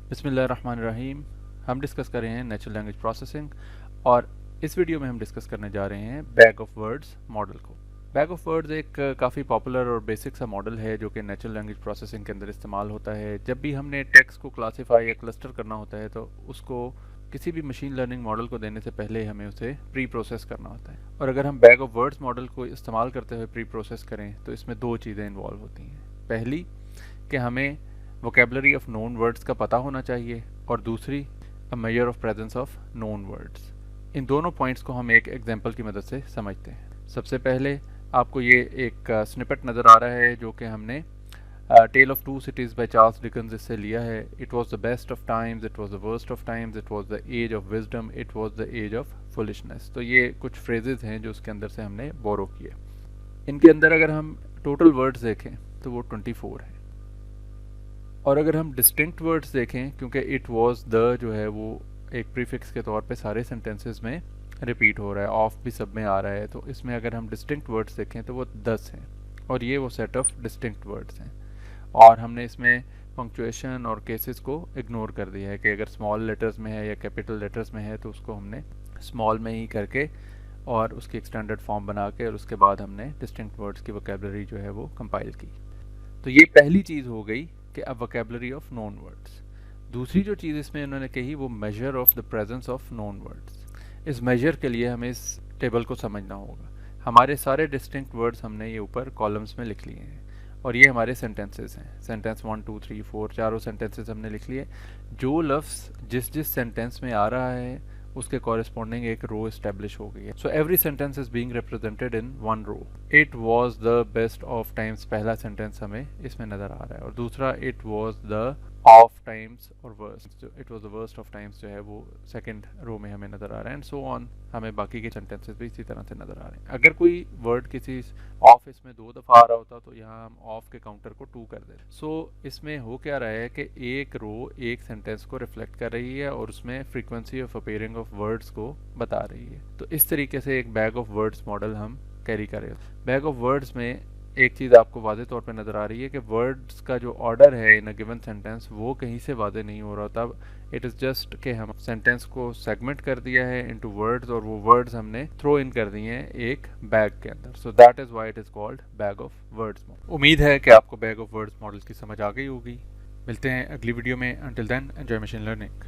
बिस्मिल्लाहिर्रहमानिर्रहीम। हम डिस्कस कर रहे हैं नेचुरल लैंग्वेज प्रोसेसिंग और इस वीडियो में हम डिस्कस करने जा रहे हैं बैग ऑफ वर्ड्स मॉडल को। बैग ऑफ वर्ड्स एक काफ़ी पॉपुलर और बेसिक सा मॉडल है जो कि नेचुरल लैंग्वेज प्रोसेसिंग के अंदर इस्तेमाल होता है। जब भी हमने टेक्स्ट को क्लासीफाई या क्लस्टर करना होता है तो उसको किसी भी मशीन लर्निंग मॉडल को देने से पहले हमें उसे प्री प्रोसेस करना होता है। और अगर हम बैग ऑफ वर्ड्स मॉडल को इस्तेमाल करते हुए प्री प्रोसेस करें तो इसमें दो चीज़ें इन्वॉल्व होती हैं। पहली कि हमें वोकेबलरी ऑफ नोन वर्ड्स का पता होना चाहिए और दूसरी a measure of presence of known words. इन दोनों पॉइंट्स को हम एक एग्जांपल की मदद से समझते हैं। सबसे पहले आपको ये एक स्निपेट नज़र आ रहा है जो कि हमने tale of two cities by Charles Dickens इससे लिया है। It was the best of times, it was the worst of times, it was the age of wisdom, it was the age of foolishness. तो ये कुछ phrases हैं जो उसके अंदर से हमने बोरो किए। इनके अंदर अगर हम टोटल वर्ड्स देखें तो वो 24 है। और अगर हम डिस्टिंक्ट वर्ड्स देखें, क्योंकि इट वॉज द जो है वो एक प्रीफिक्स के तौर पे सारे सेंटेंसेस में रिपीट हो रहा है, ऑफ भी सब में आ रहा है, तो इसमें अगर हम डिस्टिंक्ट वर्ड्स देखें तो वो 10 हैं और ये वो सेट ऑफ डिस्टिंक्ट वर्ड्स हैं। और हमने इसमें पंक्चुएशन और केसेस को इग्नोर कर दिया है कि अगर स्मॉल लेटर्स में है या कैपिटल लेटर्स में है तो उसको हमने स्मॉल में ही करके और उसकी एक स्टैंडर्ड फॉर्म बना के और उसके बाद हमने डिस्टिंक्ट वर्ड्स की वोकेबलरी जो है वो कंपाइल की। तो ये पहली चीज़ हो गई कि अब वोकेबलरी ऑफ नॉन वर्ड्स। दूसरी जो चीज़ इसमें उन्होंने कही वो measure of the presence of non words. इस मेजर के लिए हमें इस टेबल को समझना होगा। हमारे सारे डिस्टिंक्ट वर्ड्स हमने ये ऊपर कॉलम्स में लिख लिए हैं और ये हमारे सेंटेंसेस हैं। सेंटेंस 1 2 3 4 चारों सेंटेंसेस हमने लिख लिए। जो लफ्ज़ जिस जिस सेंटेंस में आ रहा है उसके कॉरेस्पॉन्डिंग एक रो इस्टेब्लिश हो गई है। So every sentence is being represented in one row. It was the best of times पहला सेंटेंस हमें इसमें नजर आ रहा है और दूसरा it was the of times और वर्स्ट, जो it was the worst of times जो है वो सेकंड रो में हमें नजर आ रहा है एंड सो ऑन। हमें बाकी के सेंटेंसेस भी इसी तरह से नजर आ रहे हैं। अगर कोई वर्ड किसी ऑफ इसमें 2 दफ़ा आ रहा होता तो यहाँ हम ऑफ के काउंटर को 2 कर देते। सो इसमें हो क्या रहा है कि एक रो एक सेंटेंस को रिफ्लेक्ट कर रही है और उसमें frequency of appearing of words को बता रही है। तो इस तरीके से एक बैग ऑफ वर्ड्स मॉडल हम कैरी करें। बैग ऑफ वर्ड्स में एक चीज़ आपको वाज़े तौर पे नज़र आ रही है कि वर्ड्स का जो ऑर्डर है इन अ गिवन सेंटेंस वो कहीं से वाज़े नहीं हो रहा। तब इट इज़ जस्ट कि हम सेंटेंस को सेगमेंट कर दिया है इनटू वर्ड्स और वो वर्ड्स हमने थ्रो इन कर दिए हैं एक बैग के अंदर। So that is why it is called bag of words model. उम्मीद है कि आपको बैग ऑफ वर्ड्स मॉडल की समझ आ गई होगी। मिलते हैं अगली वीडियो में। Until then enjoy machine learning.